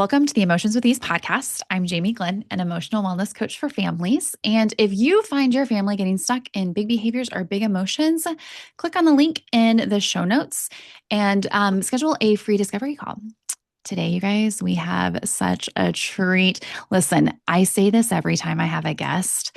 Welcome to the Emotions with Ease podcast. I'm Jamie Glenn, an emotional wellness coach for families. And if you find your family getting stuck in big behaviors or big emotions, click on the link in the show notes and schedule a free discovery call. Today, you guys, we have such a treat. Listen, I say this every time I have a guest.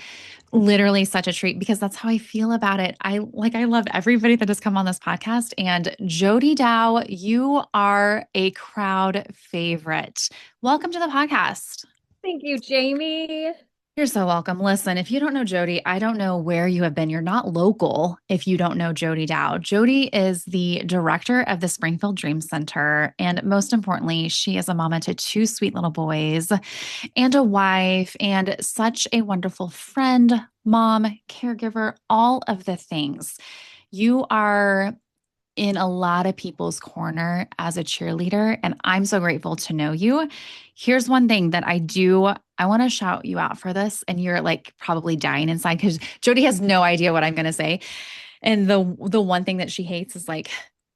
Literally such a treat because that's how I feel about it. I love everybody that has come on this podcast. And Jody Dow, you are a crowd favorite. Welcome to the podcast. Thank you, Jamie. You're so welcome. Listen, if you don't know Jody, I don't know where you have been. You're not local if you don't know Jody Dow. Jody is the director of the Springfield Dream Center. And most importantly, she is a mama to two sweet little boys and a wife and such a wonderful friend, mom, caregiver, all of the things. You are in a lot of people's corner as a cheerleader, and I'm so grateful to know you. Here's one thing that I want to shout you out for this, and you're like probably dying inside because Jody has no idea what I'm going to say. And the one thing that she hates is like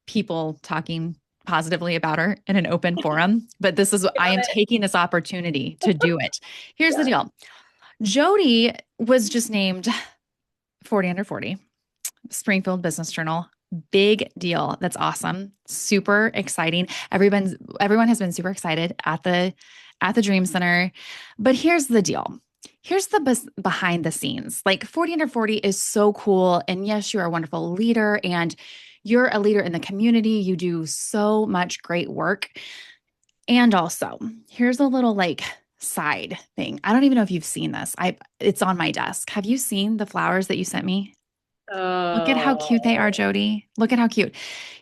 people talking positively about her in an open forum. But I am taking this opportunity to do it. Here's the deal. Jody was just named 40 under 40, Springfield Business Journal. Big deal. That's awesome. Super exciting. Everyone has been super excited at the Dream Center. But here's the deal. Here's the behind the scenes. Like 40 under 40 is so cool. And yes, you're a wonderful leader and you're a leader in the community. You do so much great work. And also, here's a little like side thing. I don't even know if you've seen this. It's on my desk. Have you seen the flowers that you sent me? Look at how cute they are, Jody. Look at how cute.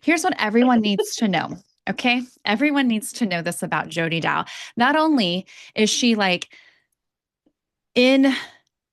Here's what everyone needs to know. Okay. Everyone needs to know this about Jody Dow. Not only is she like in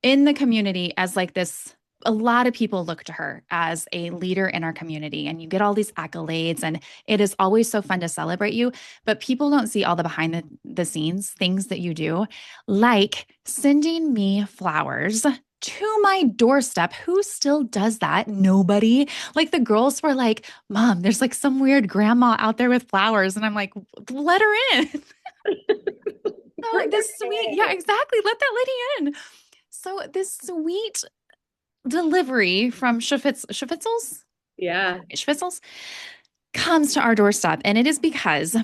the community as like this, a lot of people look to her as a leader in our community, and you get all these accolades, and it is always so fun to celebrate you. But people don't see all the behind the scenes things that you do, like sending me flowers to my doorstep. Who still does that? Nobody. Like the girls were like, Mom, there's like some weird grandma out there with flowers. And I'm like, let her in. So like this sweet, yeah, exactly. Let that lady in. So this sweet delivery from Schwitzels comes to our doorstep. And it is because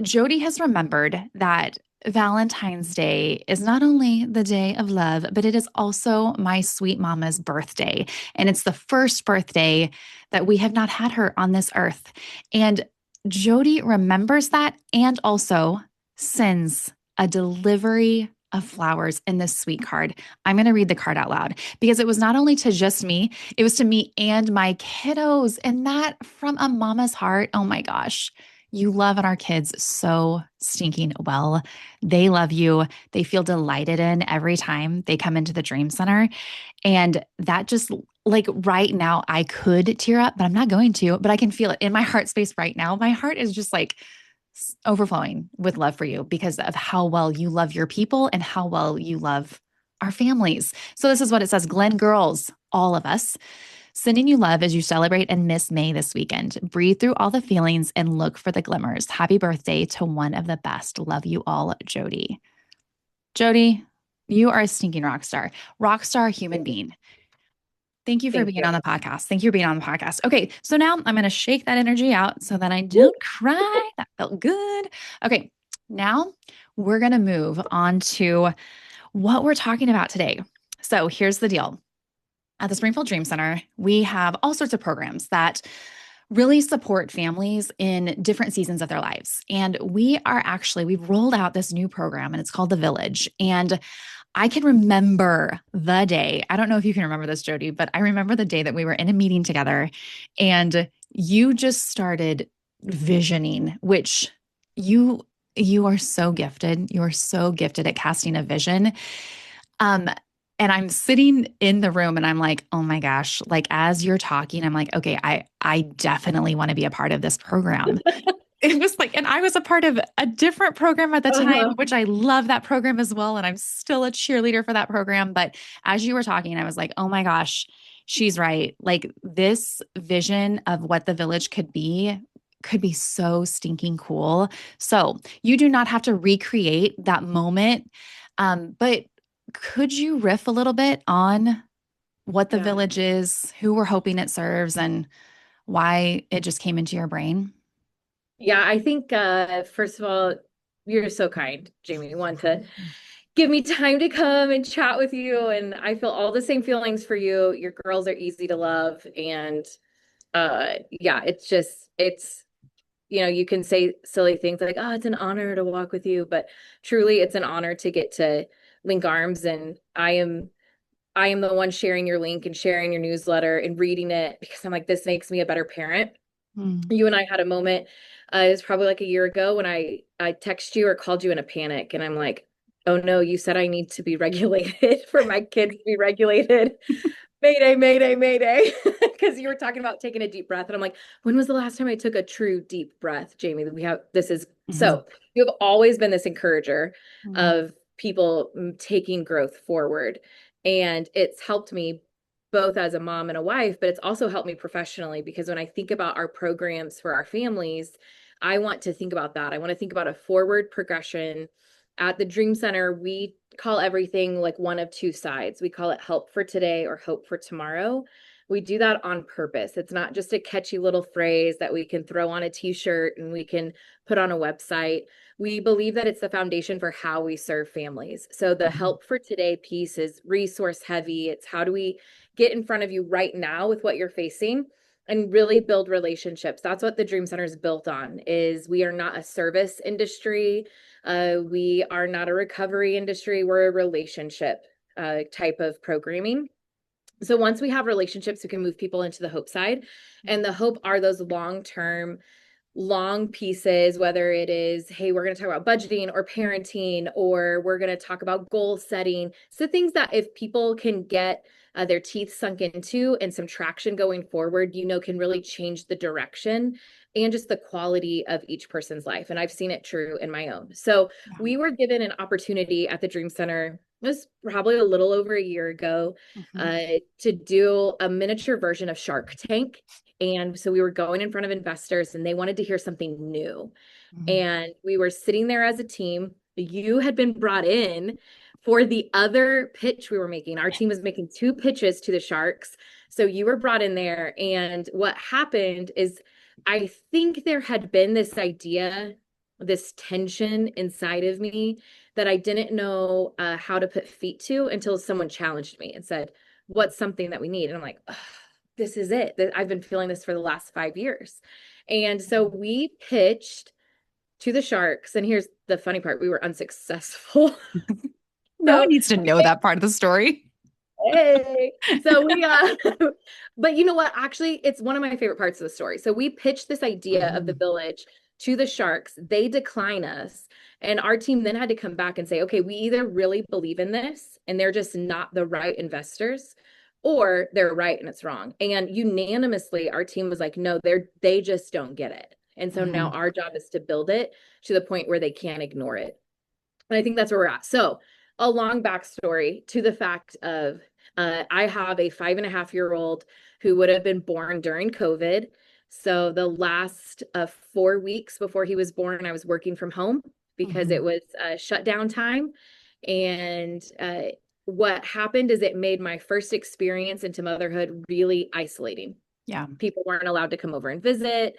Jody has remembered that Valentine's Day is not only the day of love, but it is also my sweet mama's birthday. And it's the first birthday that we have not had her on this earth. And Jody remembers that and also sends a delivery of flowers in this sweet card. I'm going to read the card out loud because it was not only to just me, it was to me and my kiddos. And that from a mama's heart, oh my gosh. You love on our kids so stinking well. They love you. They feel delighted in every time they come into the Dream Center. And that just like right now, I could tear up, but I'm not going to, but I can feel it in my heart space right now. My heart is just like overflowing with love for you because of how well you love your people and how well you love our families. So this is what it says. Glenn girls, all of us, sending you love as you celebrate and miss May this weekend. Breathe through all the feelings and look for the glimmers. Happy birthday to one of the best. Love you all, Jody. Jody, you are a stinking rock star human being. Thank you for being on the podcast. Thank you for being on the podcast. Okay, so now I'm going to shake that energy out so that I don't cry. That felt good. Okay, now we're going to move on to what we're talking about today. So here's the deal. At the Springfield Dream Center, we have all sorts of programs that really support families in different seasons of their lives. And we've rolled out this new program and it's called The Village. And I can remember the day. I don't know if you can remember this, Jody, but I remember the day that we were in a meeting together and you just started visioning, which you are so gifted. You are so gifted at casting a vision. And I'm sitting in the room and I'm like, oh my gosh, like as you're talking, I'm like, okay, I definitely want to be a part of this program. It was like, and I was a part of a different program at the time, which I love that program as well. And I'm still a cheerleader for that program. But as you were talking, I was like, oh my gosh, she's right. Like this vision of what the village could be could be so stinking cool. So you do not have to recreate that moment. But could you riff a little bit on what the Yeah. village is, who we're hoping it serves, and why it just came into your brain? Yeah, I think first of all, you're so kind, Jamie. You want to give me time to come and chat with you. And I feel all the same feelings for you. Your girls are easy to love. And yeah, it's you can say silly things like, oh, it's an honor to walk with you, but truly it's an honor to get to link arms. And I am the one sharing your link and sharing your newsletter and reading it because I'm like, this makes me a better parent. Mm. You and I had a moment, it was probably like a year ago when I texted you or called you in a panic, and I'm like, oh no, you said I need to be regulated for my kids to be regulated. Mayday, mayday, mayday. Because you were talking about taking a deep breath. And I'm like, when was the last time I took a true deep breath, Jamie? This is Mhm. so you have always been this encourager Mhm. of people taking growth forward. And it's helped me both as a mom and a wife, but it's also helped me professionally because when I think about our programs for our families, I want to think about that. I want to think about a forward progression. At the Dream Center, we call everything like one of two sides. We call it help for today or hope for tomorrow. We do that on purpose. It's not just a catchy little phrase that we can throw on a t-shirt and we can put on a website. We believe that it's the foundation for how we serve families. So the Mhm. help for today piece is resource heavy. It's how do we get in front of you right now with what you're facing and really build relationships. That's what the Dream Center is built on. Is we are not a service industry. We are not a recovery industry. We're a relationship type of programming. So once we have relationships, we can move people into the hope side. And the hope are those long-term, long pieces, whether it is, hey, we're going to talk about budgeting or parenting, or we're going to talk about goal setting. So things that if people can get their teeth sunk into and some traction going forward, can really change the direction and just the quality of each person's life. And I've seen it true in my own. So Yeah. we were given an opportunity at the Dream Center. It was probably a little over a year ago Mhm. to do a miniature version of Shark Tank. And so we were going in front of investors and they wanted to hear something new. Mhm. And we were sitting there as a team. You had been brought in for the other pitch we were making. Our team was making two pitches to the Sharks. So you were brought in there. And what happened is, I think there had been this idea, this tension inside of me that I didn't know how to put feet to until someone challenged me and said, what's something that we need? And I'm like, oh, this is it. I've been feeling this for the last 5 years. And so we pitched to the Sharks. And here's the funny part, we were unsuccessful. No one So needs to know that part of the story. hey, so we but you know what? Actually, it's one of my favorite parts of the story. So we pitched this idea of the Mhm. village to the Sharks. They decline us. And our team then had to come back and say, okay, we either really believe in this and they're just not the right investors, or they're right and it's wrong. And unanimously, our team was like, no, they just don't get it. And so now Mhm. our job is to build it to the point where they can't ignore it. And I think that's where we're at. So, a long backstory to the fact of I have a 5.5-year-old who would have been born during COVID. So, the last 4 weeks before he was born, I was working from home because Mhm. it was shutdown time. And what happened is it made my first experience into motherhood really isolating. Yeah. People weren't allowed to come over and visit.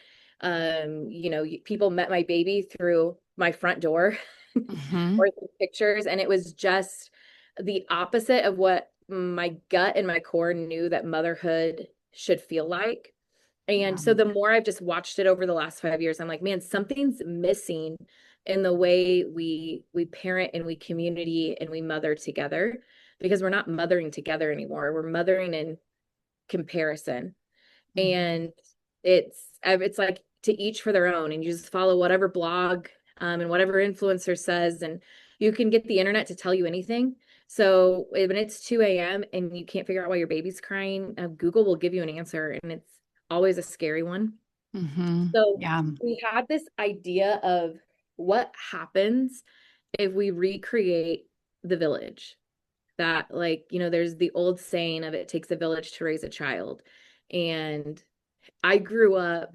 People met my baby through my front door Mhm. or through pictures, and it was just the opposite of what my gut and my core knew that motherhood should feel like. And Yeah. so the more I've just watched it over the last 5 years, I'm like, man, something's missing in the way we parent and we community and we mother together, because we're not mothering together anymore. We're mothering in comparison. Mhm. And it's like to each for their own, and you just follow whatever blog and whatever influencer says, and you can get the internet to tell you anything. So when it's 2 a.m. and you can't figure out why your baby's crying, Google will give you an answer, and it's always a scary one. Mhm. So Yeah. we had this idea of what happens if we recreate the village. That, like, there's the old saying of it takes a village to raise a child. And I grew up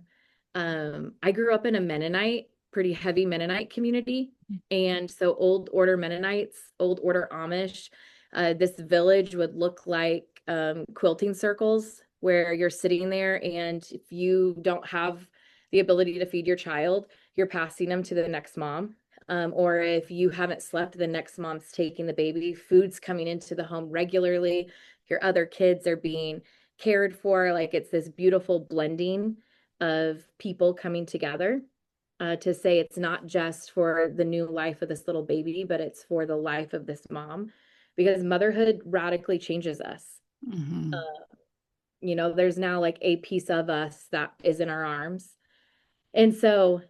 I grew up in a pretty heavy Mennonite community. And so old order Mennonites, old order Amish, this village would look like quilting circles where you're sitting there, and if you don't have the ability to feed your child, you're passing them to the next mom. Or if you haven't slept, the next mom's taking the baby. Food's coming into the home regularly. Your other kids are being cared for. Like, it's this beautiful blending of people coming together to say it's not just for the new life of this little baby, but it's for the life of this mom, because motherhood radically changes us. Mm-hmm. There's now like a piece of us that is in our arms. And so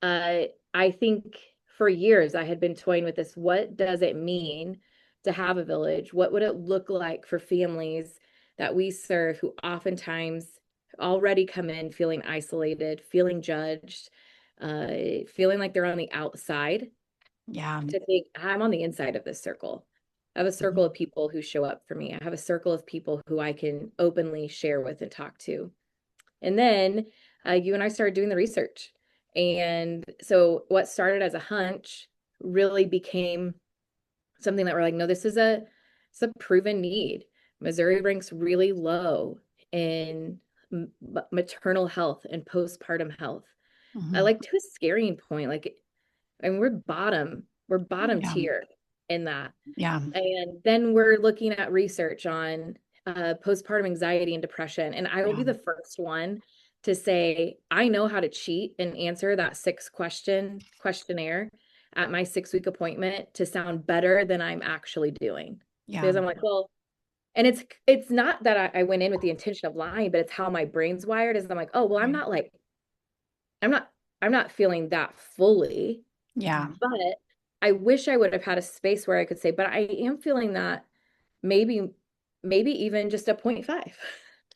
uh, I think for years I had been toying with this. What does it mean to have a village? What would it look like for families that we serve who oftentimes already come in feeling isolated, feeling judged, feeling like they're on the outside, Yeah. to think I'm on the inside of this circle. I have a circle of people who show up for me. I have a circle of people who I can openly share with and talk to. And then you and I started doing the research. And so what started as a hunch really became something that we're like, no, it's a proven need. Missouri ranks really low in maternal health and postpartum health. I Mm-hmm. like, to a scaring point. Like, and we're bottom Yeah. tier in that. Yeah. And then we're looking at research on postpartum anxiety and depression. And I will Yeah. be the first one to say, I know how to cheat and answer that 6 question questionnaire at my 6 week appointment to sound better than I'm actually doing. Yeah. Because I'm like, well, and it's not that I went in with the intention of lying, but it's how my brain's wired. Is I'm like, oh, well, Right. I'm not, I'm not feeling that fully, Yeah. but I wish I would have had a space where I could say, but I am feeling that, maybe, maybe even just a 0.5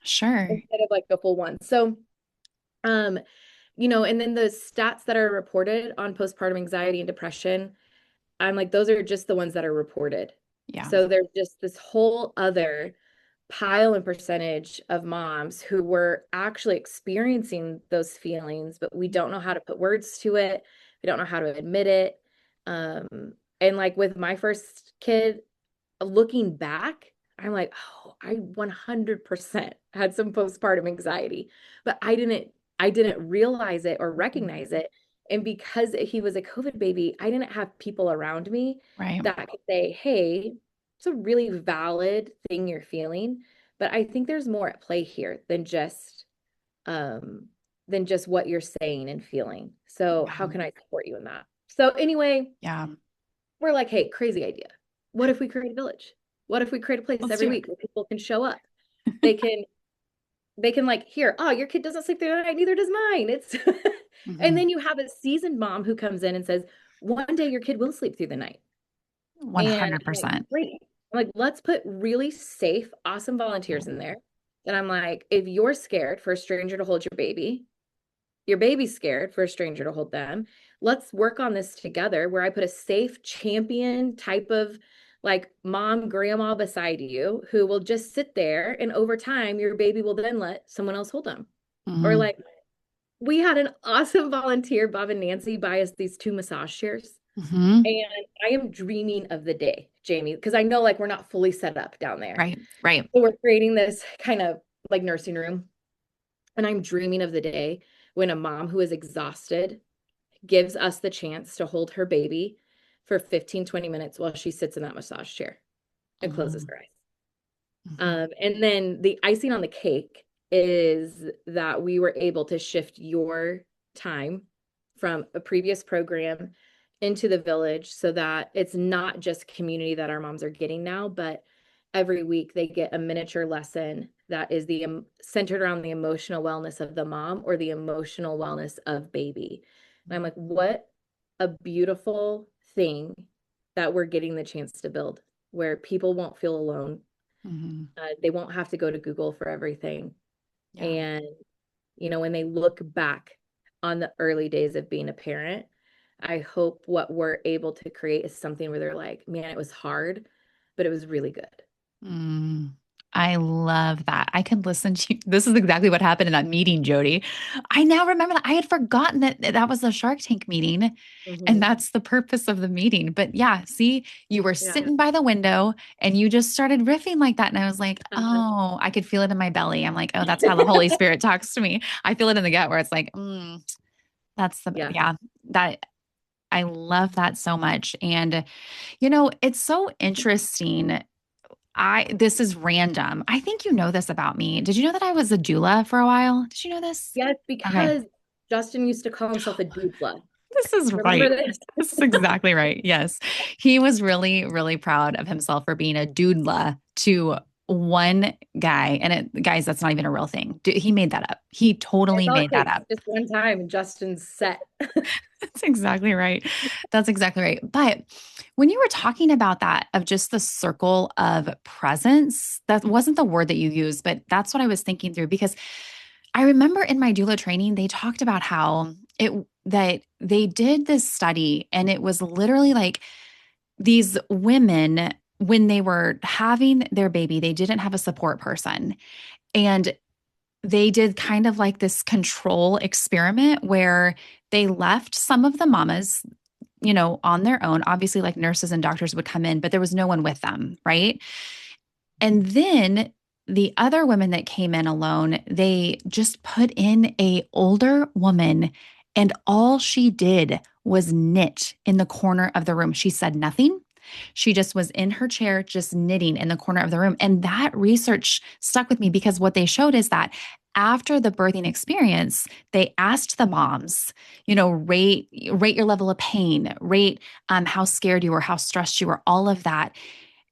Sure. instead of like the full one. So, um, and then the stats that are reported on postpartum anxiety and depression, I'm like, those are just the ones that are reported. Yeah. So there's just this whole other pile and percentage of moms who were actually experiencing those feelings, but we don't know how to put words to it. We don't know how to admit it. And like with my first kid, looking back, I'm like, oh, I 100% had some postpartum anxiety, but I didn't realize it or recognize it. And because he was a COVID baby, I didn't have people around me Right. that could say, hey, it's a really valid thing you're feeling, but I think there's more at play here um than just what you're saying and feeling. So how Yeah. can I support you in that? So anyway, Yeah. we're like, hey, crazy idea. What if we create a village? What if we create a place Let's every do it. week where people can show up? They can they can like, here, oh, your kid doesn't sleep through the night, neither does mine. It's and Mm-hmm. then you have a seasoned mom who comes in and says, one day your kid will sleep through the night. And I'm like, 100%. great. I'm like, let's put really safe, awesome volunteers in there. And I'm like, if you're scared for a stranger to hold your baby's scared for a stranger to hold them. Let's work on this together, where I put a safe champion type of like mom, grandma beside you who will just sit there. And over time, your baby will then let someone else hold them. Or Mm-hmm. like, we had an awesome volunteer, Bob and Nancy, buy us these 2 massage chairs. Mm-hmm. And I am dreaming of the day, Jamie, because I know like we're not fully set up down there. Right. Right. So we're creating this kind of like nursing room. And I'm dreaming of the day when a mom who is exhausted gives us the chance to hold her baby for 15, 20 minutes while she sits in that massage chair and closes Mm-hmm. her eyes. Mm-hmm. And then the icing on the cake is that we were able to shift your time from a previous program into the village, so that it's not just community that our moms are getting now, but every week they get a miniature lesson that is centered around the emotional wellness of the mom or the emotional wellness of baby. And I'm like, what a beautiful thing that we're getting the chance to build, where people won't feel alone. Mm-hmm. They won't have to go to Google for everything. Yeah. And, when they look back on the early days of being a parent, I hope what we're able to create is something where they're like, man, it was hard, but it was really good. Mm. I love that. I can listen to you. This is exactly what happened in that meeting, Jody. I now remember that I had forgotten that that was the Shark Tank meeting, and Hmm. that's the purpose of the meeting. But yeah, see, you were Yeah. sitting by the window and you just started riffing like that. And I was like, Uh-huh. oh, I could feel it in my belly. I'm like, oh, that's how the Holy Spirit talks to me. I feel it in the gut where it's like, that's the, Yeah. yeah, that I love that so much. And, it's so interesting. This is random. I think you know this about me. Did you know that I was a doula for a while? Did you know this? Yes, Okay. because Justin used to call himself a doula. This is Remember right. this? This is exactly right. Yes. He was really, really proud of himself for being a doula to one guy. And guys, that's not even a real thing. He made that up. He It's totally all it made that takes. up. Just one time and Justin's set. That's exactly right. That's exactly right. But when you were talking about that, of just the circle of presence, that wasn't the word that you used, but that's what I was thinking through because I remember in my doula training, they talked about how that they did this study and it was literally like these women, when they were having their baby, they didn't have a support person. And they did kind of like this control experiment where they left some of the mamas, on their own. Obviously, like nurses and doctors would come in, but there was no one with them, right? And then the other women that came in alone, they just put in a older woman and all she did was knit in the corner of the room. She said nothing. She just was in her chair, just knitting in the corner of the room. And that research stuck with me because what they showed is that after the birthing experience, they asked the moms, rate your level of pain, rate how scared you were, how stressed you were, all of that.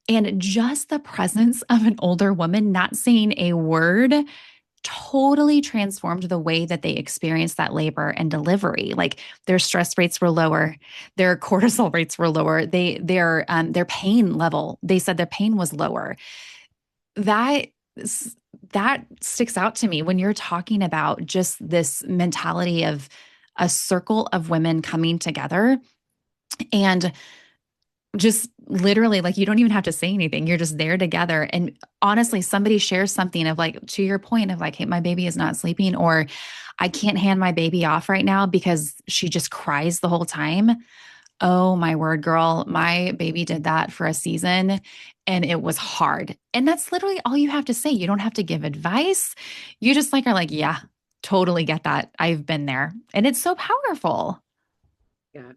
And just the presence of an older woman not saying a word totally transformed the way that they experienced that labor and delivery. Like their stress rates were lower, their cortisol rates were lower, their pain level, they said their pain was lower. That that sticks out to me when you're talking about just this mentality of a circle of women coming together and just literally like you don't even have to say anything. You're just there together. And honestly, somebody shares something of like, to your point of like, hey, my baby is not sleeping, or I can't hand my baby off right now because she just cries the whole time. Oh my word, girl, my baby did that for a season and it was hard. And that's literally all you have to say. You don't have to give advice. You just like are like, yeah, totally get that. I've been there. And it's so powerful. Yeah.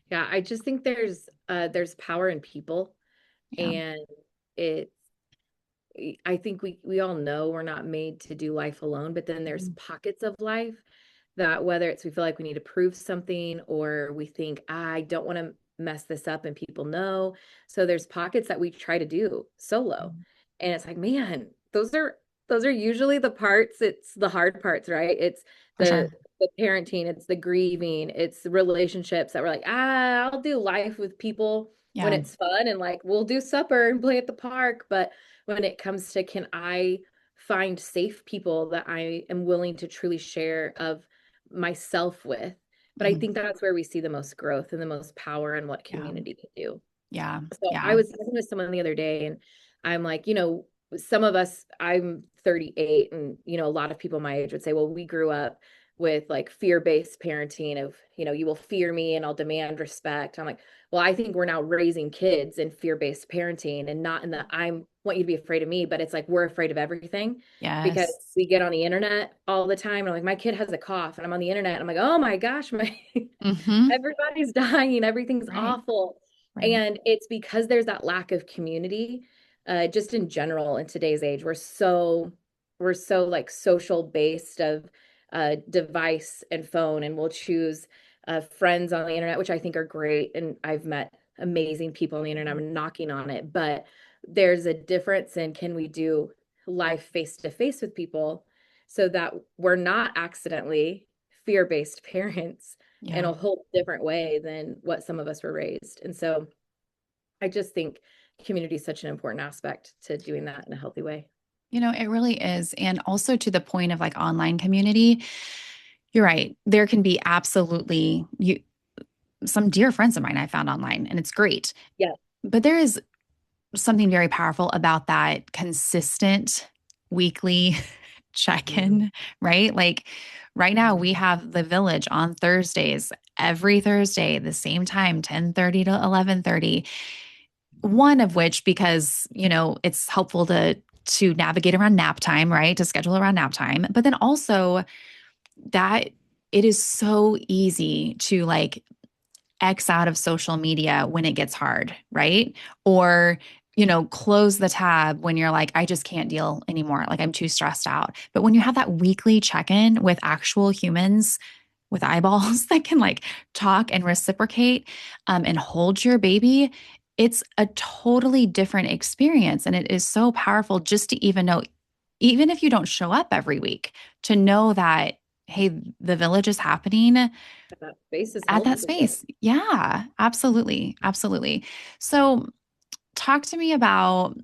Yeah. I just think there's power in people, Yeah. and it's I think we all know we're not made to do life alone, but then there's Mhm. pockets of life that whether it's we feel like we need to prove something or we think I don't want to mess this up and people know. So there's pockets that we try to do solo. And it's like, man, those are usually the parts, it's the hard parts, right? It's For the sure. the parenting, it's the grieving, it's the relationships that we're like, I'll do life with people when Yeah. it's fun and like we'll do supper and play at the park, but when it comes to can I find safe people that I am willing to truly share of myself with. But I Mhm. think that's where we see the most growth and the most power in what Yeah. community can do. Yeah. So I Yeah. was talking with someone the other day and I'm like, some of us, I'm 38, and a lot of people my age would say, well, we grew up with like fear-based parenting of, you will fear me and I'll demand respect. I'm like, well, I think we're now raising kids in fear-based parenting and not in the I want you to be afraid of me, but it's like we're afraid of everything because Yes. we get on the internet all the time. And I'm like, my kid has a cough and I'm on the internet. And I'm like, oh my gosh, my Hmm. everybody's dying, everything's Right. awful. Right. And it's because there's that lack of community, just in general in today's age. We're so like social based of device and phone, and we'll choose friends on the internet, which I think are great. And I've met amazing people on the internet. I'm knocking on it, but there's a difference in can we do life face to face with people so that we're not accidentally fear-based parents in Yeah. a whole different way than what some of us were raised. And so I just think community is such an important aspect to doing that in a healthy way. It really is. And also to the point of like online community, you're right. There can be absolutely some dear friends of mine I found online, and it's great. Yeah. But there is something very powerful about that consistent weekly Mhm. check-in, right? Like right now we have the village on Thursdays, every Thursday, the same time, 10:30 to 11:30. One of which, because, it's helpful to navigate around nap time, right? To schedule around nap time. But then also that it is so easy to like X out of social media when it gets hard, right? Or, close the tab when you're like, I just can't deal anymore. Like I'm too stressed out. But when you have that weekly check in with actual humans with eyeballs that can like talk and reciprocate and hold your baby, it's a totally different experience. And it is so powerful just to even know, even if you don't show up every week, to know that, hey, the village is happening That space is at that helpful. space. Yeah, absolutely. Absolutely. So, talk to me about,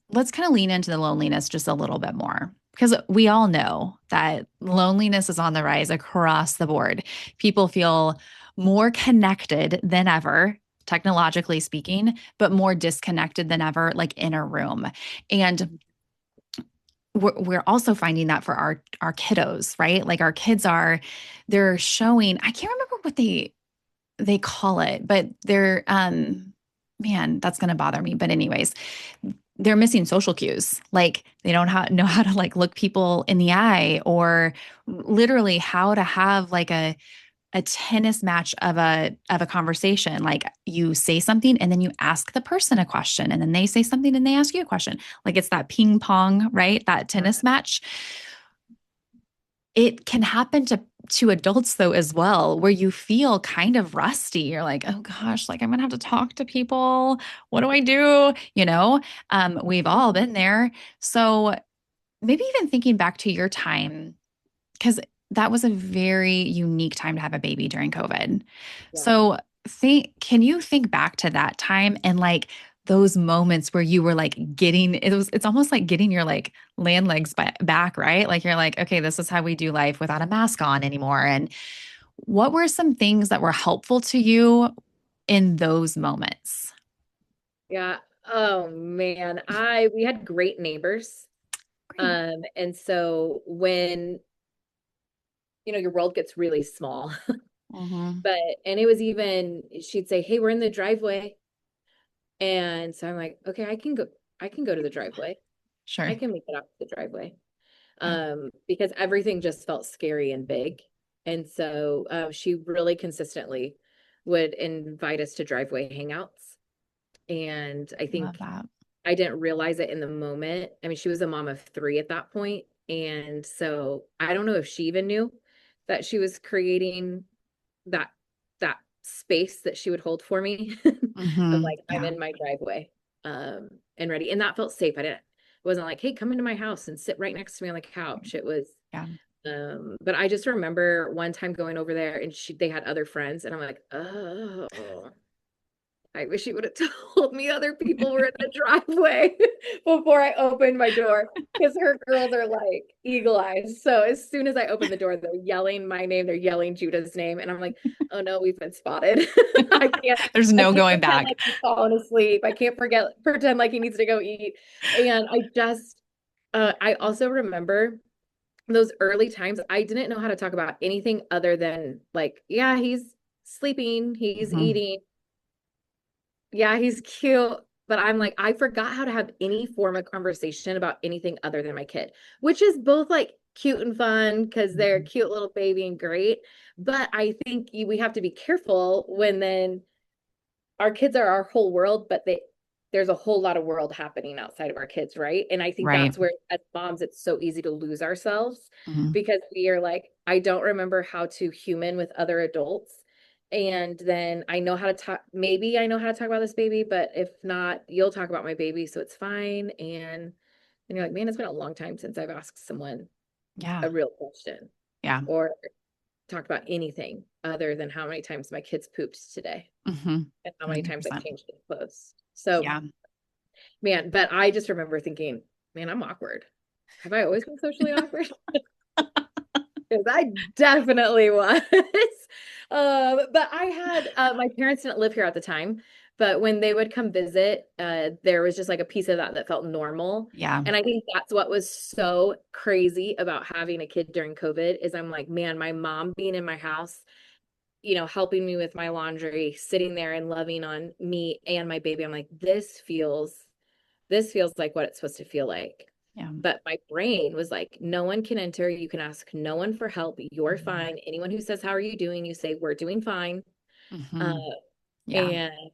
let's kind of lean into the loneliness just a little bit more because we all know that loneliness is on the rise across the board. People feel more connected than ever, technologically speaking, but more disconnected than ever, like in a room. And we're also finding that for our kiddos, right? Like our kids they're showing, I can't remember what they call it, but they're man, that's going to bother me. But anyways, they're missing social cues. Like they don't know how to like look people in the eye, or literally how to have like a tennis match of a conversation. Like you say something and then you ask the person a question, and then they say something and they ask you a question. Like it's that ping pong, right? That tennis match. It can happen to adults though as well, where you feel kind of rusty. You're like, oh gosh, like I'm gonna have to talk to people. What do I do? We've all been there. So maybe even thinking back to your time, because that was a very unique time to have a baby during COVID. Yeah. So can you think back to that time and like those moments where you were like it's almost like getting your like land legs back, right? Like you're like, okay, this is how we do life without a mask on anymore. And what were some things that were helpful to you in those moments? Yeah. Oh man. We had great neighbors. Great. And so when, your world gets really small, Hmm. but, and it was even, she'd say, hey, we're in the driveway. And so I'm like, okay, I can go to the driveway. I Sure. can make it out to the driveway. Yeah. Because everything just felt scary and big. And so she really consistently would invite us to driveway hangouts. And I Love think that. I didn't realize it in the moment. I mean, she was a mom of three at that point. And so I don't know if she even knew that she was creating that that space that she would hold for me of Hmm. like, I'm Yeah. in my driveway and ready. And that felt safe. It wasn't like, hey, come into my house and sit right next to me on the couch. It was Yeah. but I just remember one time going over there and they had other friends and I'm like, oh, I wish you would have told me other people were in the driveway before I opened my door because her girls are like eagle eyes. So as soon as I open the door, they're yelling my name, they're yelling Judah's name, and I'm like, oh no, we've been spotted. I can't, There's I no can't going pretend back. like he's fallen asleep. I can't pretend like he needs to go eat. And I also remember those early times, I didn't know how to talk about anything other than like, yeah, he's sleeping, he's Hmm. eating, yeah, he's cute. But I'm like, I forgot how to have any form of conversation about anything other than my kid, which is both like cute and fun because they're a cute little baby and great. But I think we have to be careful when then our kids are our whole world, but there's a whole lot of world happening outside of our kids, right? And I think Right. that's where as moms it's so easy to lose ourselves Hmm. because we are like, I don't remember how to human with other adults. And then I know how to talk, maybe I know how to talk about this baby, but if not, you'll talk about my baby, so it's fine. And you're like, man, it's been a long time since I've asked someone Yeah. a real question Yeah. or talked about anything other than how many times my kids pooped today Hmm. and how many times I've 100%. changed their clothes. So, Yeah. man, but I just remember thinking, man, I'm awkward. Have I always been socially awkward? I definitely was. But I had my parents didn't live here at the time, but when they would come visit, there was just like a piece of that that felt normal. Yeah. And I think that's what was so crazy about having a kid during COVID is I'm like, man, my mom being in my house, helping me with my laundry, sitting there and loving on me and my baby. I'm like, this feels like what it's supposed to feel like. Yeah. But my brain was like, no one can enter. You can ask no one for help. You're Mhm. fine. Anyone who says, how are you doing? You say, we're doing fine. Uh, Mhm. Yeah. and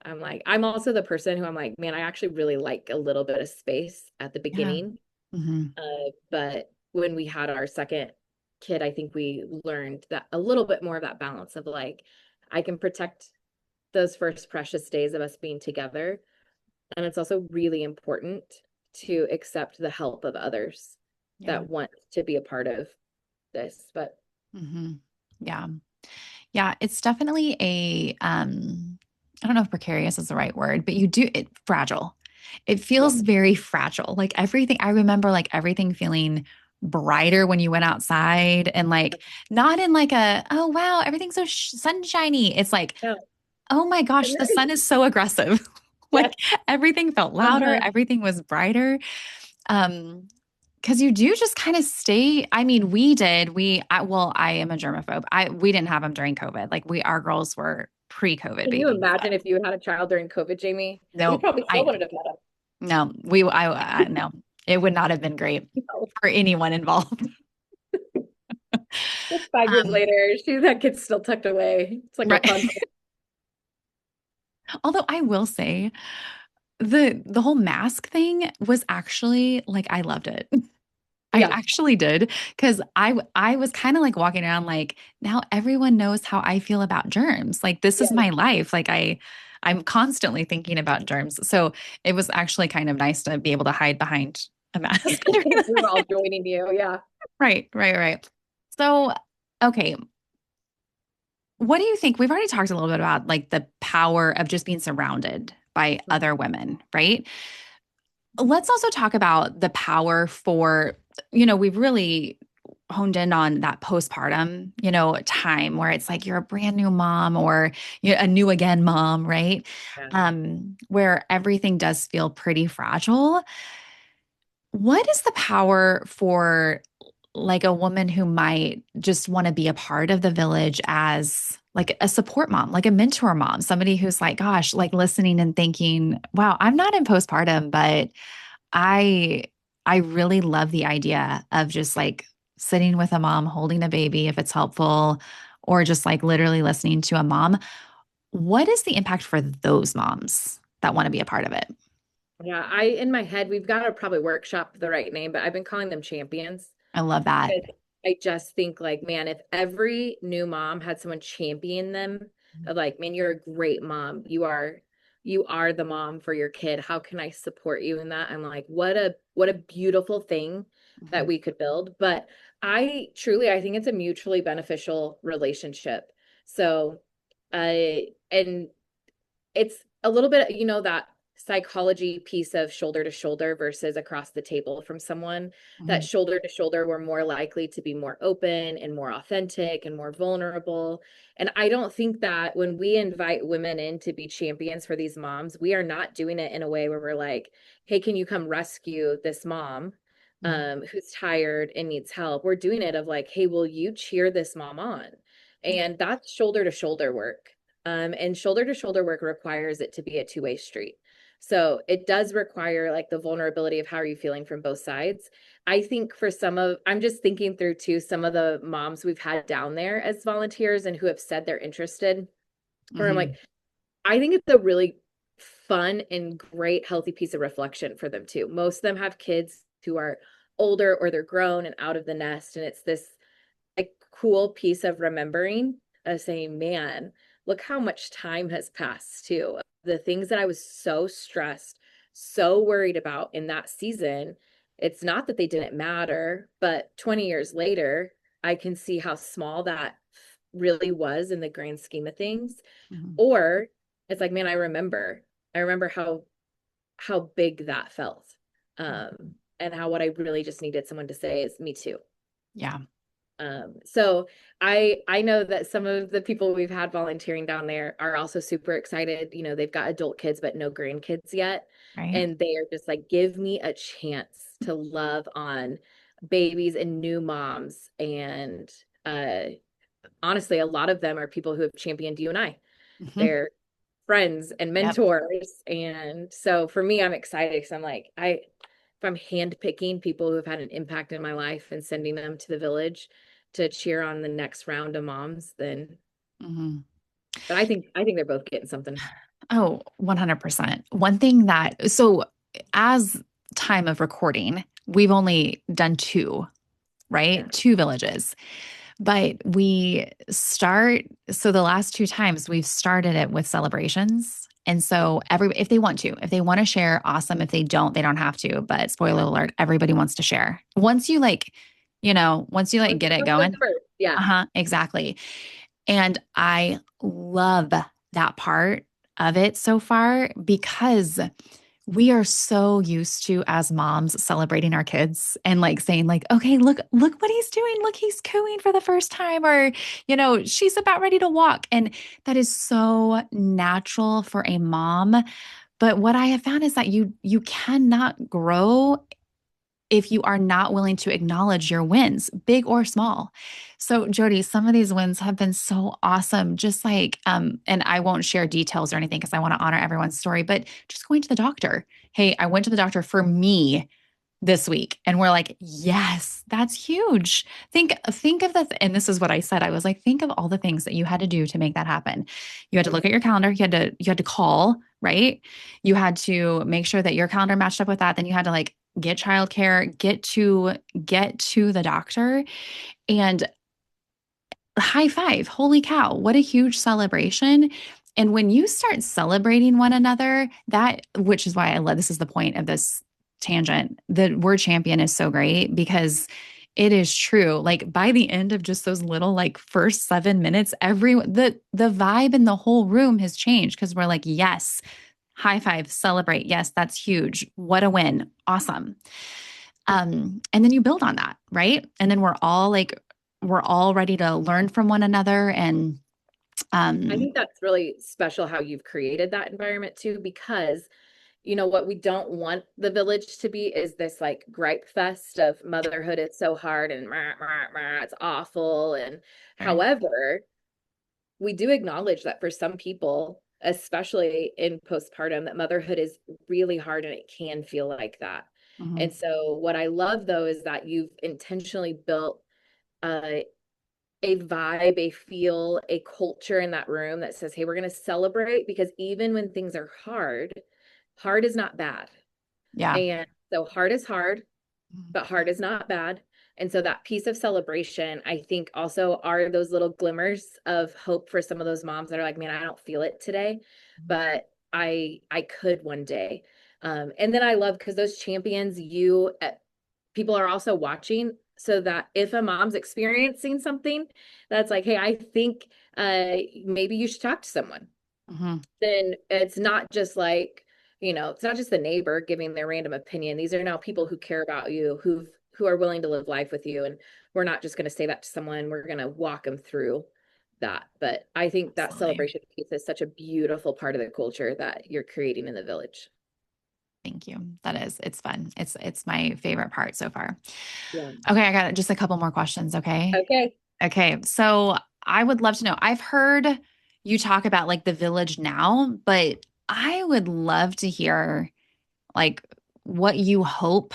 I'm like, I'm also the person who I'm like, man, I actually really like a little bit of space at the Yeah. beginning. Mhm. But when we had our second kid, I think we learned that a little bit more of that balance of like, I can protect those first precious days of us being together. And it's also really important to accept the help of others Yeah. that want to be a part of this. But Mhm. Yeah. Yeah, it's definitely I don't know if precarious is the right word, but fragile. It yeah, feels very fragile. Like everything, I remember like everything feeling brighter when you went outside and like not in like oh wow, everything's so sunshiny. It's like, yeah, oh my gosh, the sun is so aggressive. yes, Like everything felt louder, uh-huh. everything was brighter. Um, because you do just kind of stay. I mean, we did. Well, I am a germaphobe. We didn't have them during COVID. Like our girls were pre-COVID Can you babies. imagine if you had a child during COVID, Jamie? We No, probably still wouldn't have had no, no, it would not have been great them. for anyone involved. Just 5 years Um, later, that kid's still tucked away. It's like a right. fun. Although I will say the whole mask thing was actually like I loved it. I Yeah, actually did because I was kind of like walking around like now everyone knows how I feel about germs. Like this is yeah. my life. Like I'm constantly thinking about germs. So it was actually kind of nice to be able to hide behind a mask. We were all joining you. Yeah. Right, right, right. So, okay, what do you think? We've already talked a little bit about like the power of just being surrounded by other women, right? Let's also talk about the power for, we've really honed in on that postpartum, time where it's like you're a brand new mom or you're a new again mom, right? Yeah. Where everything does feel pretty fragile. What is the power for like a woman who might just want to be a part of the village as like a support mom, like a mentor mom, somebody who's like, gosh, like listening and thinking, wow, I'm not in postpartum, but I I really love the idea of just like sitting with a mom holding a baby if it's helpful or just like literally listening to a mom. What is the impact for those moms that want to be a part of it? Yeah. In my head, we've got to probably workshop the right name, but I've been calling them champions. I love that. Because I just think like, man, if every new mom had someone champion them of like, man, you're a great mom. You are the mom for your kid. How can I support you in that? I'm like, what a beautiful thing that Mhm. we could build. But I think it's a mutually beneficial relationship. So and it's a little bit, that psychology piece of shoulder to shoulder versus across the table from someone. That Mhm. shoulder to shoulder, we're more likely to be more open and more authentic and more vulnerable. And I don't think that when we invite women in to be champions for these moms, we are not doing it in a way where we're like, hey, can you come rescue this mom Mhm. who's tired and needs help? We're doing it of like, hey, will you cheer this mom on? Yeah. And that's shoulder to shoulder work. And shoulder to shoulder work requires it to be a two-way street. So it does require like the vulnerability of how are you feeling from both sides. I think I'm just thinking through too, some of the moms we've had down there as volunteers and who have said they're interested, where I'm like, Mhm. I think it's a really fun and great, healthy piece of reflection for them too. Most of them have kids who are older or they're grown and out of the nest. And it's this a cool piece of remembering saying, man, look how much time has passed too. The things that I was so stressed, so worried about in that season, it's not that they didn't matter, but 20 years later, I can see how small that really was in the grand scheme of things. Mhm. Or it's like, man, I remember how big that felt. Mhm. And how what I really just needed someone to say is me too. Yeah. So I know that some of the people we've had volunteering down there are also super excited. You know, they've got adult kids, but no grandkids yet. Right. And they are just like, give me a chance to love on babies and new moms. And honestly, a lot of them are people who have championed you and I. Hmm. They're friends and Yep. mentors. And so for me, I'm excited because I'm like, if I'm handpicking people who have had an impact in my life and sending them to the village to cheer on the next round of moms, then Hmm. but I think they're both getting something. Oh, 100%. One thing that, so as time of recording, we've only done two, Yeah. right? Two villages. But we start, so the last two times we've started it with celebrations. And so if they want to, if they want to share, awesome. If they don't have to. But spoiler alert, everybody wants to share. Once you like Once get it once went going. first. Yeah. Uh-huh, exactly. And I love that part of it so far because we are so used to as moms celebrating our kids and like saying like, okay, look what he's doing. Look, he's cooing for the first time, or, she's about ready to walk. And that is so natural for a mom. But what I have found is that you cannot grow if you are not willing to acknowledge your wins, big or small. So, Jody, some of these wins have been so awesome. Just like, and I won't share details or anything because I want to honor everyone's story, but just going to the doctor. Hey, I went to the doctor for me this week. And we're like, yes, that's huge. Think of that. And this is what I said. I was like, think of all the things that you had to do to make that happen. You had to look at your calendar, you had to call, right? You had to make sure that your calendar matched up with that. Then you had to like get childcare, get to the doctor. And high five. Holy cow. What a huge celebration. And when you start celebrating one another, which is why I love this is the point of this tangent. The word champion is so great because it is true. Like by the end of just those little like first 7 minutes, the vibe in the whole room has changed because we're like, yes, high five, celebrate. Yes, that's huge. What a win. Awesome. And then you build on that, right? And then we're all ready to learn from one another. And I um, think that's really special how you've created that environment too, because what we don't want the village to be is this like gripe fest of motherhood is so hard and rah, rah, rah, it's awful. And sure. however, we do acknowledge that for some people, especially in postpartum, that motherhood is really hard and it can feel like that. Mhm. And so, what I love though is that you've intentionally built a, a vibe, a feel, a culture in that room that says, hey, we're going to celebrate because even when things are hard, hard is not bad. Yeah. And so, hard is hard, Mhm. but hard is not bad. And so that piece of celebration, I think also are those little glimmers of hope for some of those moms that are like, man, I don't feel it today, but I could one day. And then I love because those champions, people are also watching so that if a mom's experiencing something that's like, hey, I think maybe you should talk to someone, Mhm. then it's not just like, it's not just the neighbor giving their random opinion. These are now people who care about you, who are willing to live life with you. And we're not just going to say that to someone, we're going to walk them through that. But I think that Absolutely. celebration piece is such a beautiful part of the culture that you're creating in the village. Thank you. It's fun. It's my favorite part so far. Yeah. Okay, I got just a couple more questions, okay? Okay. Okay. So I would love to know. I've heard you talk about like the village now, but I would love to hear like what you hope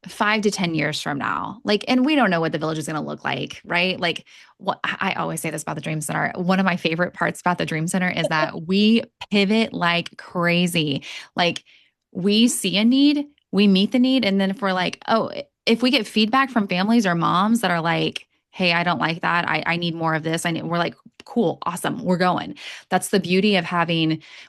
5 to 10 years from now. Like, and we don't know what the village is going to look like, right? Like, what I always say this about the Dream Center. One of my favorite parts about the Dream Center is that we pivot like crazy. Like, we see a need, we meet the need, and then if we're like, oh, if we get feedback from families or moms that are like, hey, I don't like that. I need more of this. We're like, cool, awesome, we're going. That's the beauty of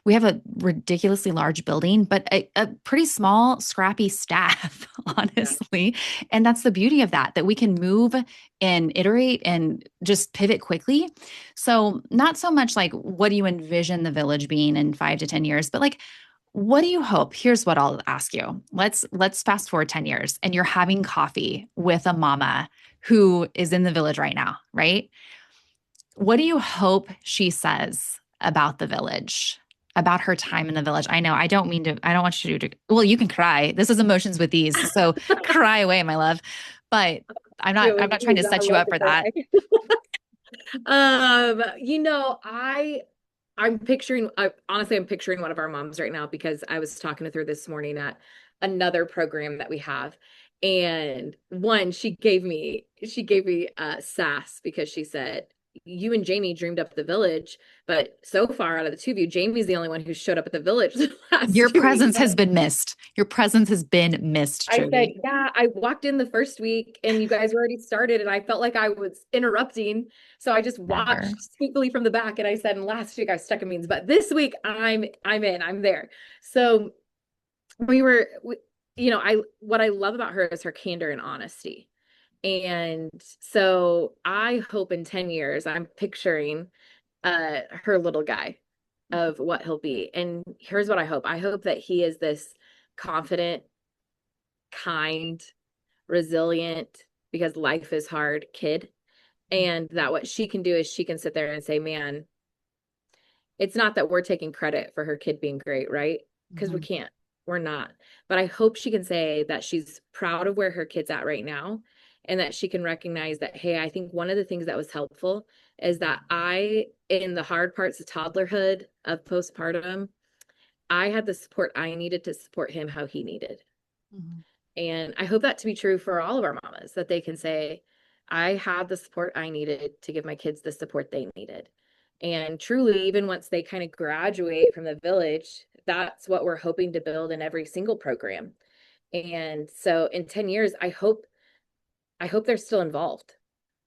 we have a ridiculously large building, but a pretty small, scrappy staff, Yeah. honestly. And that's the beauty of that we can move and iterate and just pivot quickly. So, not so much like what do you envision the village being in 5 to 10 years, but like, What do you hope? Here's what I'll ask you. Let's fast forward 10 years and you're having coffee with a mama who is in the village right now, right? What do you hope she says about the village, about her time in the village? I know I don't mean to, I don't want you to, well, you can cry. This is emotions with ease. So cry away, my love. But I'm not trying to I set you love up to for that. cry. You know, I'm picturing, honestly, I'm picturing one of our moms right now because I was talking with her this morning at another program that we have. And one, she gave me sass because she said, you and Jamie dreamed up the village, but so far out of the two of you, Jamie's the only one who showed up at the village the last Your 2 weeks. presence has been missed. Your presence has been missed, I said, Jody. yeah, I walked in the first week and you guys were already started and I felt like I was interrupting. So I just Never. watched sneakily from the back and I said, and last week I was stuck in meetings, but this week I'm there. So you know, what I love about her is her candor and honesty. And so I hope in 10 years, I'm picturing her little guy of what he'll be. And here's what I hope. I hope that he is this confident, kind, resilient, because life is hard kid. And that what she can do is she can sit there and say, man, it's not that we're taking credit for her kid being great, right? Because we Mhm. can't. We're not. But I hope she can say that she's proud of where her kid's at right now and that she can recognize that, hey, I think one of the things that was helpful is that in the hard parts of toddlerhood, of postpartum, I had the support I needed to support him how he needed. Mhm. And I hope that to be true for all of our mamas, that they can say, I had the support I needed to give my kids the support they needed. And truly, even once they kind of graduate from the village, that's what we're hoping to build in every single program. And so in 10 years, I hope they're still involved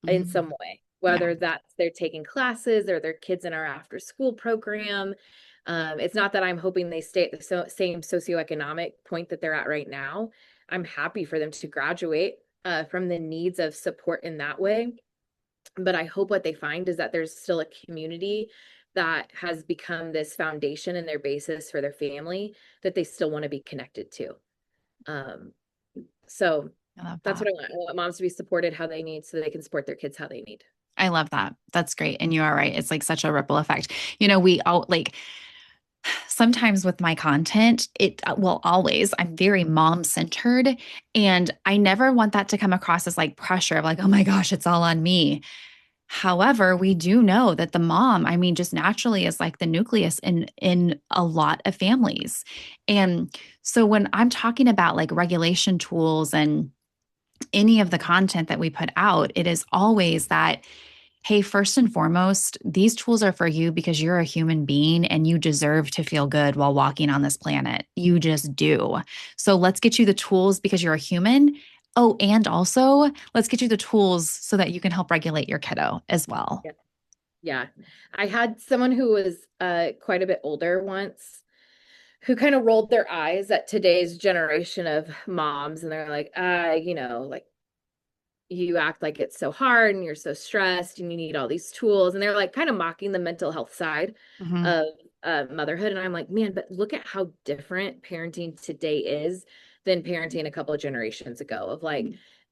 in Mhm. some way, Yeah. whether that's they're taking classes or their kids in our after school program. It's not that I'm hoping they stay at the same socioeconomic point that they're at right now. I'm happy for them to graduate from the needs of support in that way. But I hope what they find is that there's still a community that has become this foundation and their basis for their family that they still want to be connected to. Um, so I love that's that. what I want. I want moms to be supported how they need so they can support their kids how they need. I love that. That's great. And you are right. It's like such a ripple effect. You know, we all like sometimes with my content, well, always, I'm very mom centered. And I never want that to come across as like pressure of like, oh my gosh, it's all on me. However, we do know that the mom, I mean, just naturally is like the nucleus in a lot of families. And so when I'm talking about like regulation tools and any of the content that we put out, it is always that, hey, first and foremost, these tools are for you because you're a human being and you deserve to feel good while walking on this planet. You just do. So let's get you the tools because you're a human. Oh, and also let's get you the tools so that you can help regulate your kiddo as well. Yeah. Yeah. I had someone who was quite a bit older once who kind of rolled their eyes at today's generation of moms and they're like, like you act like it's so hard and you're so stressed and you need all these tools. And they're like kind of mocking the mental health side Mhm. of motherhood. And I'm like, man, but look at how different parenting today is than parenting a couple of generations ago of like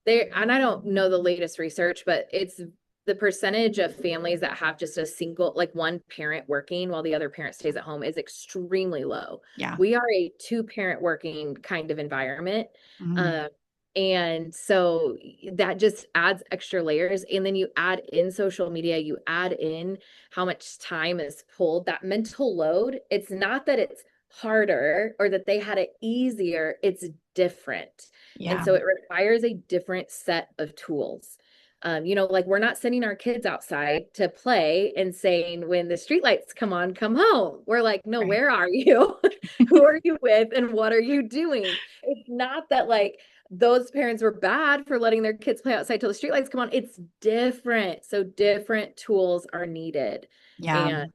and I don't know the latest research, but it's the percentage of families that have just a single, like one parent working while the other parent stays at home is extremely low. Yeah. We are a two-parent working kind of environment. Mhm. Um, and so that just adds extra layers. And then you add in social media, you add in how much time is pulled, that mental load. It's not that it's harder or that they had it easier, it's different. And Yeah. so it requires a different set of tools. Like we're not sending our kids outside to play and saying, when the streetlights come on, come home. We're like, no, Right. where are you? Who are you with? And what are you doing? It's not that like those parents were bad for letting their kids play outside till the streetlights come on. It's different. So different tools are needed. Yeah. And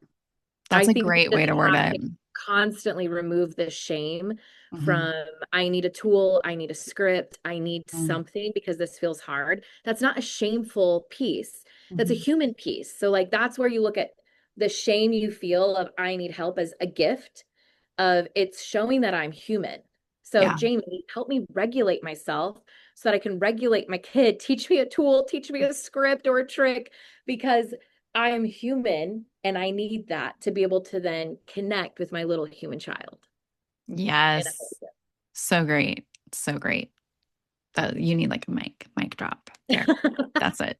That's I a think we great way just to word have it. to constantly remove the shame Mhm. from I need a tool, I need a script, I need Mhm. something because this feels hard. That's not a shameful piece. That's a Mhm. human piece. So like that's where you look at the shame you feel of I need help as a gift of it's showing that I'm human. So Yeah. Jamie, help me regulate myself so that I can regulate my kid. Teach me a tool, teach me a script or a trick, because I'm human and I need that to be able to then connect with my little human child. And Yes. So great. So great. You need like a mic drop there. That's it.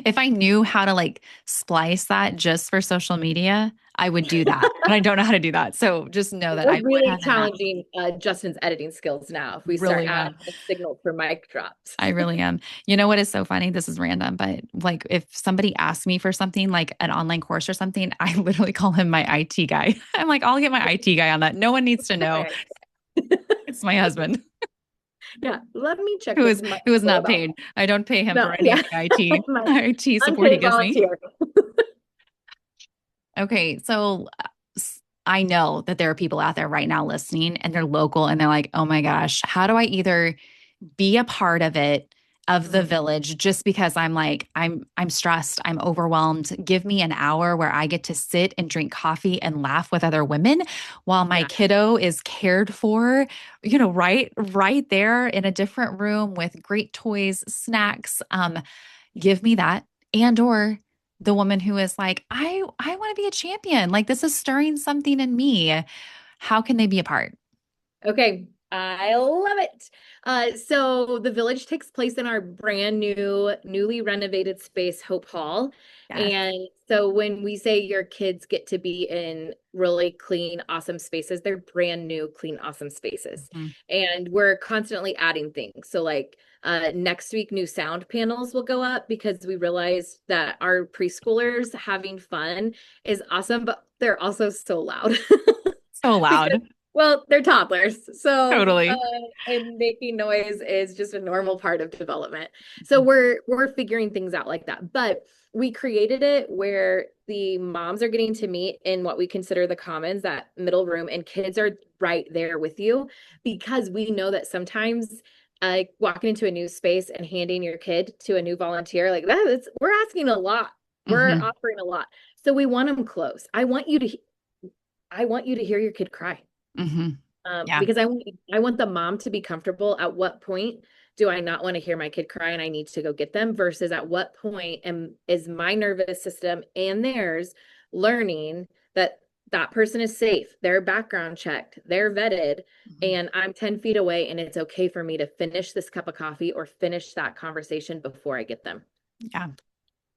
If I knew how to like splice that just for social media, I would do that. But I don't know how to do that. So just know that I we're would really have been that. challenging Justin's editing skills now if we start Really adding am. signals for mic drops. I really am. You know what is so funny? This is random, but like if somebody asks me for something like an online course or something, I literally call him my IT guy. I'm like, I'll get my IT guy on that. No one needs to know. It's my husband Yeah, let me check with my who is husband not about paid. I don't pay him no, for any yeah. of the IT My IT support he unpaid gives me. volunteer. Okay, so I know that there are people out there right now listening and they're local and they're like, "Oh my gosh, how do I either be a part of it of the village just because I'm stressed, I'm overwhelmed. Give me an hour where I get to sit and drink coffee and laugh with other women while my Yeah. kiddo is cared for, right there in a different room with great toys, snacks. Give me that. And or the woman who is like, I want to be a champion. Like this is stirring something in me. How can they be a part? Okay, I love it. So the village takes place in our brand new, newly renovated space, Hope Hall. Yes. And so when we say your kids get to be in really clean, awesome spaces, they're brand new, clean, awesome spaces. Mhm. And we're constantly adding things. So like next week, new sound panels will go up because we realized that our preschoolers having fun is awesome, but they're also so loud. So Because loud. well, they're toddlers. So, Totally. and making noise is just a normal part of development. So we're figuring things out like that. But we created it where the moms are getting to meet in what we consider the commons, that middle room, and kids are right there with you, because we know that sometimes walking into a new space and handing your kid to a new volunteer like that, we're asking a lot. We're Hmm. offering a lot. So we want them close. I want you to hear your kid cry. Hmm. Yeah. Because I want the mom to be comfortable. At what point do I not want to hear my kid cry and I need to go get them, versus at what point is my nervous system and theirs learning that that person is safe, they're background checked, they're vetted, Mhm. and I'm 10 feet away and it's okay for me to finish this cup of coffee or finish that conversation before I get them. Yeah.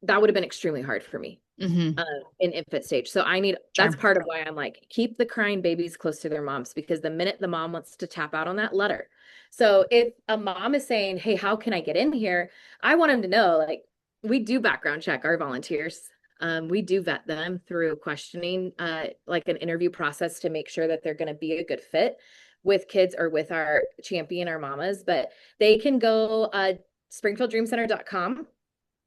That would have been extremely hard for me Hmm. uh, in infant stage. So that's Sure. part of why I'm like, keep the crying babies close to their moms, because the minute the mom wants to tap out on that, let her. So if a mom is saying, hey, how can I get in here? I want them to know, like, we do background check our volunteers. We do vet them through questioning, like an interview process to make sure that they're going to be a good fit with kids or with our champion, our mamas. But they can go springfielddreamcenter.com,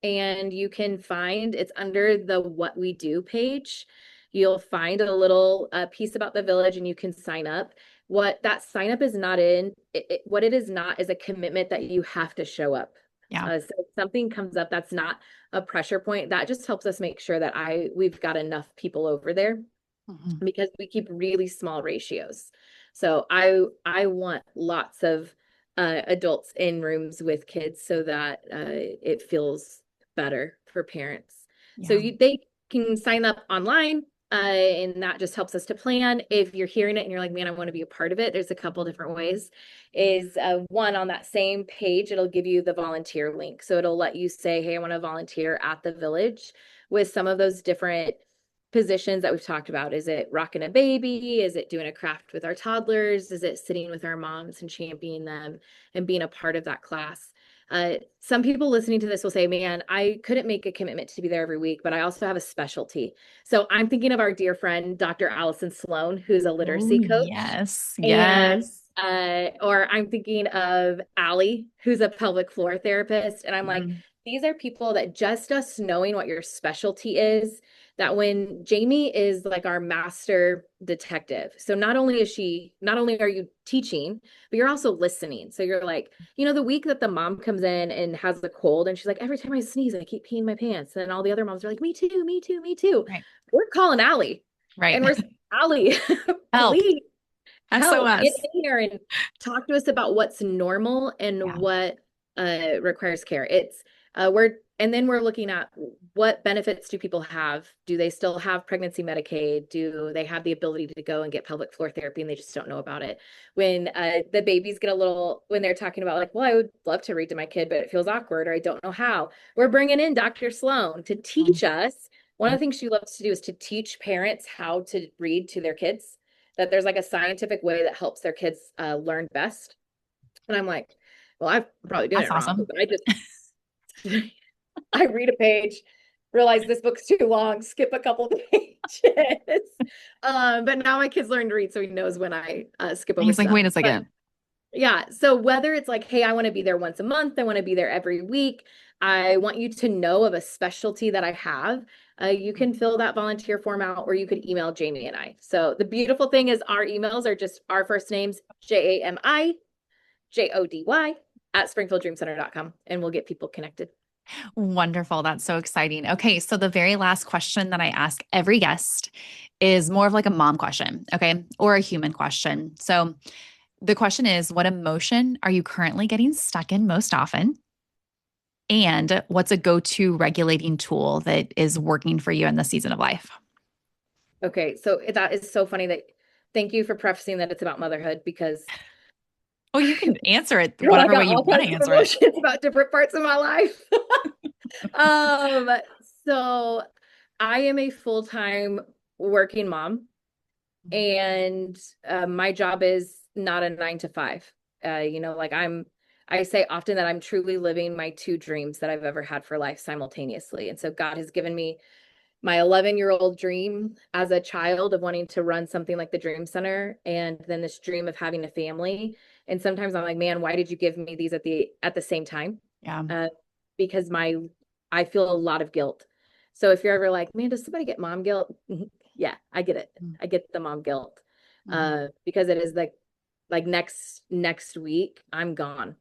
and you can find it's under the What We Do page. You'll find a little piece about the village and you can sign up. What that sign up is not what it is not is a commitment that you have to show up. Yeah. So if something comes up that's not a pressure point, that just helps us make sure that we've got enough people over there, Hmm. because we keep really small ratios. So I want lots of adults in rooms with kids so that it feels better for parents. So Yeah. they can sign up online, and that just helps us to plan. If you're hearing it and you're like, man, I want to be a part of it, there's a couple different ways. Is one, on that same page, it'll give you the volunteer link. So it'll let you say, hey, I want to volunteer at the village with some of those different positions that we've talked about. Is it rocking a baby? Is it doing a craft with our toddlers? Is it sitting with our moms and championing them and being a part of that class? Some people listening to this will say, man, I couldn't make a commitment to be there every week, but I also have a specialty. So I'm thinking of our dear friend, Dr. Allison Sloan, who's a Oh, literacy coach. yes. And Yes. or I'm thinking of Allie, who's a pelvic floor therapist. And I'm like, Mhm. these are people that just us knowing what your specialty is, that when Jamie is like our master detective. So not only are you teaching, but you're also listening. So you're like, the week that the mom comes in and has the cold and she's like, every time I sneeze, I keep peeing my pants. And all the other moms are like, me too, me too, me too. Right. We're calling Allie. Right. And we're Allie, Help. please help, get SOS. in here and talk to us about what's normal and Yeah. what requires care. It's and then we're looking at what benefits do people have? Do they still have pregnancy Medicaid? Do they have the ability to go and get pelvic floor therapy and they just don't know about it? When the babies get a little, when they're talking about like, well, I would love to read to my kid, but it feels awkward or I don't know how. We're bringing in Dr. Sloan to teach us. One of the things she loves to do is to teach parents how to read to their kids, that there's like a scientific way that helps their kids learn best. And I'm like, well, I'm probably doing That's it wrong, awesome. but I just I read a page, realize this book's too long, skip a couple pages. But now my kid's learned to read, so he knows when I skip over He's like, stuff. wait a But second. yeah, so whether it's like, hey, I want to be there once a month, I want to be there every week, I want you to know of a specialty that I have, you can fill that volunteer form out, or you could email Jamie and I. So the beautiful thing is our emails are just our first names, JAMIJODY at springfieldDreamCenter.com, and we'll get people connected. Wonderful. That's so exciting. Okay. So the very last question that I ask every guest is more of like a mom question. Okay. Or a human question. So the question is, what emotion are you currently getting stuck in most often? And what's a go-to regulating tool that is working for you in this season of life? Okay, so that is so funny that thank you for prefacing that it's about motherhood, because Oh, you can answer it girl, I whatever way got you all want to kinds of answer it. emotions about different parts of my life. Um, so I am a full-time working mom, and my job is not a 9 to 5. Like I say often that I'm truly living my two dreams that I've ever had for life simultaneously. And so God has given me my 11-year-old dream as a child of wanting to run something like the Dream Center, and then this dream of having a family. And sometimes I'm like, man, why did you give me these at the same time? Yeah. Uh, because I feel a lot of guilt. So if you're ever like, man, does somebody get mom guilt? Yeah, I get it. I get the mom guilt. Mm-hmm. Because it is like next week, I'm gone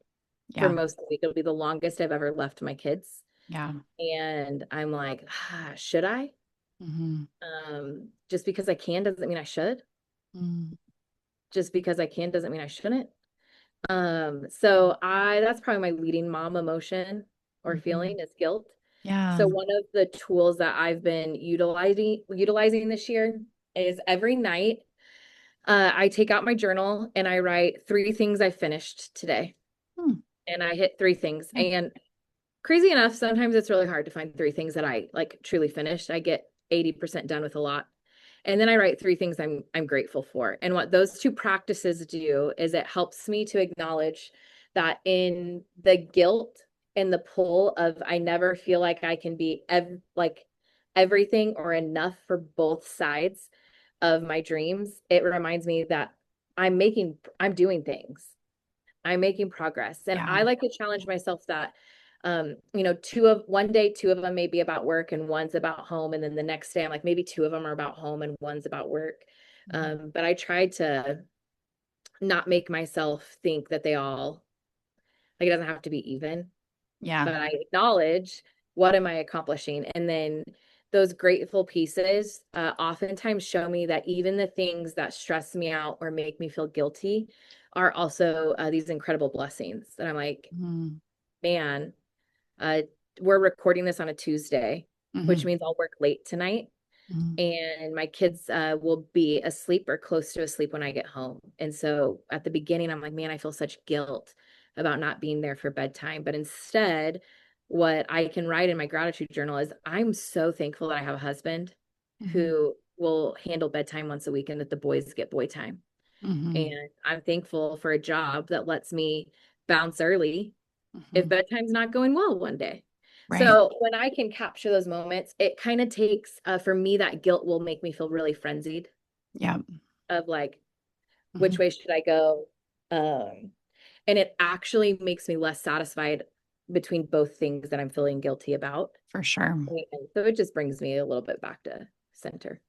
for Yeah. most of the week. It'll be the longest I've ever left my kids. Yeah. And I'm like, should I? Mm-hmm. Just because I can doesn't mean I should. Mm-hmm. Just because I can doesn't mean I shouldn't. So that's probably my leading mom emotion or Mm-hmm. feeling is guilt. Yeah. So one of the tools that I've been utilizing this year is every night, I take out my journal and I write 3 things I finished today. Hmm. And I hit 3 things. Okay. And crazy enough, sometimes it's really hard to find 3 things that I like truly finished. I get 80% done with a lot. And then I write 3 things I'm grateful for. And what those two practices do is it helps me to acknowledge that in the guilt and the pull of I never feel like I can be like everything or enough for both sides of my dreams, it reminds me that I'm doing things. I'm making progress. And Yeah. I like to challenge myself that, one day, 2 of them may be about work and one's about home. And then the next day, I'm like, maybe 2 of them are about home and one's about work. Mhm. But I tried to not make myself think that they all, like, it doesn't have to be even, Yeah. but I acknowledge what am I accomplishing. And then those grateful pieces oftentimes show me that even the things that stress me out or make me feel guilty are also these incredible blessings. And I'm like, Mhm. man, uh, we're recording this on a Tuesday, which Mhm. means I'll work late tonight. Mhm. And my kids will be asleep or close to asleep when I get home. And so at the beginning, I'm like, man, I feel such guilt about not being there for bedtime. But instead, what I can write in my gratitude journal is I'm so thankful that I have a husband Mhm. who will handle bedtime once a week and that the boys get boy time. Mhm. And I'm thankful for a job that lets me bounce early if Mhm. bedtime's not going well one day. Right. So when I can capture those moments, it kind of takes, for me, that guilt will make me feel really frenzied Yeah. of like, which Mhm. way should I go? Um, and it actually makes me less satisfied between both things that I'm feeling guilty about. For sure. And so it just brings me a little bit back to center.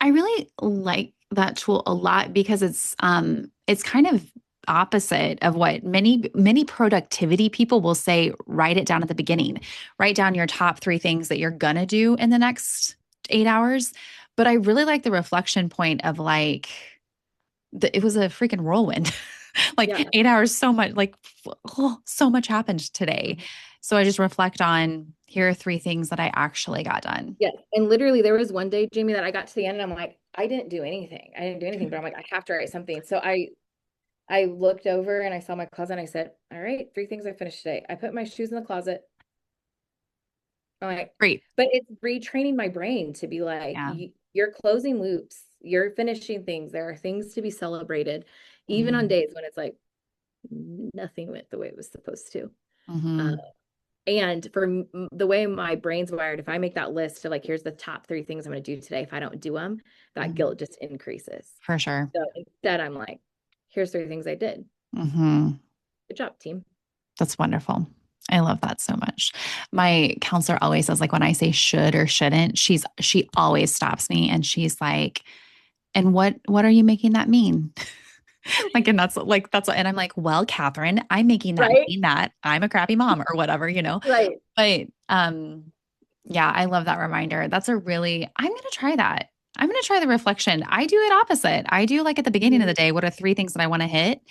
I really like that tool a lot because it's kind of opposite of what many productivity people will say, write it down at the beginning. Write down your top 3 things that you're gonna do in the next 8 hours. But I really like the reflection point of like, it was a freaking whirlwind. Like Yeah. 8 hours, so much, like, oh, so much happened today. Mhm. So I just reflect on, here are three things that I actually got done. Yes. And literally there was one day, Jamie, that I got to the end and I'm like, I didn't do anything. I didn't do anything, but I'm like, I have to write something. So I looked over and I saw my closet and I said, all right, three things I finished today. I put my shoes in the closet. I'm like, Great. but it's retraining my brain to be like, Yeah. you're closing loops, you're finishing things. There are things to be celebrated, even on Mhm. days when it's like nothing went the way it was supposed to. Uh, Mhm. and for the way my brain's wired, if I make that list of like, here's the top three things I'm going to do today, if I don't do them, that Mhm. guilt just increases. For sure. So instead, I'm like, here's three things I did. Mhm. Good job, team. That's wonderful. I love that so much. My counselor always says, like, when I say should or shouldn't, she always stops me and she's like, and what are you making that mean? Like, and that's, and I'm like, well, Catherine, I'm making that Right? mean that I'm a crappy mom or whatever, you know? Right. But yeah, I love that reminder. I'm going to try that. I'm going to try the reflection. I do it opposite. I do like at the beginning of Mhm. the day, what are three things that I want to hit?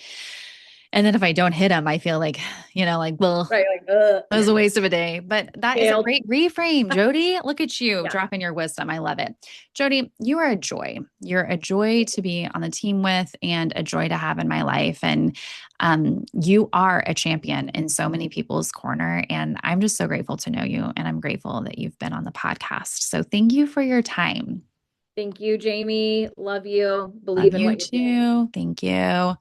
And then if I don't hit them, I feel like, like, well, Right. Like, that was a waste of a day. But that is a failed. great reframe, Jody. Look at you Yeah. dropping your wisdom. I love it. Jody, you are a joy. You're a joy to be on the team with and a joy to have in my life. And you are a champion in so many people's corner. And I'm just so grateful to know you. And I'm grateful that you've been on the podcast. So thank you for your time. Thank you, Jamie. Love you. Love Believe in you what you're doing. too. Thank you.